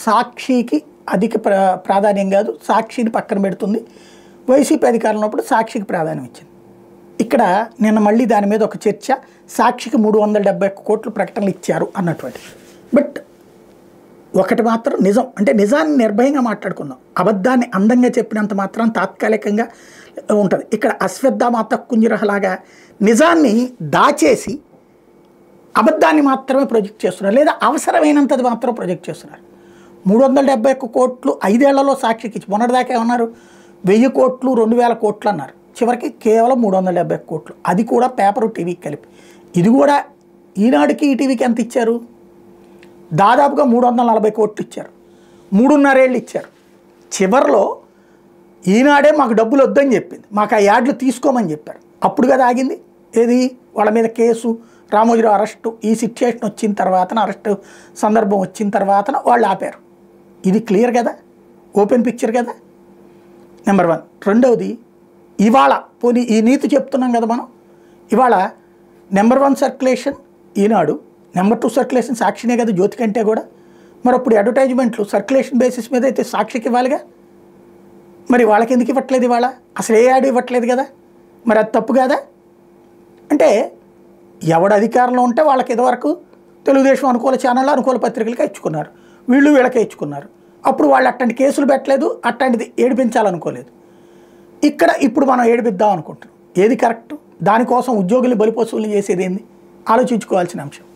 సాక్షికి అధిక ప్రాధాన్యం కాదు, సాక్షిని పక్కన పెడుతుంది. వైసీపీ అధికారంలో ఉన్నప్పుడు సాక్షికి ప్రాధాన్యం ఇచ్చింది. ఇక్కడ నిన్న మళ్ళీ దాని మీద ఒక చర్చ, సాక్షికి 371 కోట్లు ప్రకటనలు ఇచ్చారు అన్నటువంటి. బట్ ఒకటి మాత్రం నిజం, అంటే నిజాన్ని నిర్భయంగా మాట్లాడుకుందాం. అబద్ధాన్ని అందంగా చెప్పినంత మాత్రం తాత్కాలికంగా ఉంటుంది. ఇక్కడ అశ్వత్థామాత కుంజరహలాగా నిజాన్ని దాచేసి అబద్ధాన్ని మాత్రమే ప్రొజెక్ట్ చేస్తున్నారు, లేదా అవసరమైనంతది మాత్రం ప్రొజెక్ట్ చేస్తున్నారు. 371 కోట్లు 5 ఏళ్లలో సాక్షికి ఇచ్చి, మొన్నటిదాకా ఏమన్నారు 1000 కోట్లు 2000 కోట్లు అన్నారు, చివరికి కేవలం 371 కోట్లు, అది కూడా పేపరు టీవీకి కలిపి. ఇది కూడా ఈనాడుకి ఈటీవీకి ఎంత ఇచ్చారు, దాదాపుగా 340 కోట్లు ఇచ్చారు, 3.5 ఏళ్ళు ఇచ్చారు. చివరిలో ఈనాడే మాకు డబ్బులు వద్దని చెప్పింది, మాకు ఆ యాడ్లు తీసుకోమని చెప్పారు. అప్పుడు కదా ఆగింది. ఏది వాళ్ళ మీద కేసు, రామోజీరావు అరెస్టు, ఈ సిచ్యుయేషన్ వచ్చిన తర్వాత, అరెస్టు సందర్భం వచ్చిన తర్వాత వాళ్ళు ఆపారు. ఇది క్లియర్ కదా, ఓపెన్ పిక్చర్ కదా, నెంబర్ 1. రెండవది, ఇవాళ పోనీ ఈ నీతి చెప్తున్నాం కదా మనం, ఇవాళ నెంబర్ 1 సర్క్యులేషన్ ఈనాడు, నెంబర్ 2 సర్క్యులేషన్ సాక్షినే కదా, జ్యోతి కంటే కూడా. మరి అప్పుడు అడ్వర్టైజ్మెంట్లు సర్క్యులేషన్ బేసిస్ మీద అయితే సాక్షికి ఇవ్వాలిగా, మరి వాళ్ళకి ఎందుకు ఇవ్వట్లేదు ఇవాళ, అసలు ఏ యాడ్ ఇవ్వట్లేదు కదా, మరి అది తప్పు కదా. అంటే ఎవడు అధికారంలో ఉంటే వాళ్ళకి ఇదివరకు తెలుగుదేశం అనుకూల ఛానళ్ళు అనుకూల పత్రికలకే ఇచ్చుకున్నారు, వీళ్ళు వీళ్ళకే ఇచ్చుకున్నారు. అప్పుడు వాళ్ళు అట్లాంటి కేసులు పెట్టలేదు, అట్లాంటిది ఏడిపించాలనుకోలేదు. ఇక్కడ ఇప్పుడు మనం ఏడిపిద్దాం అనుకుంటున్నాం. ఏది కరెక్ట్, దానికోసం ఉద్యోగులు బలిపశువులు చేసేది ఏంది ఆలోచించుకోవాల్సిన అంశం.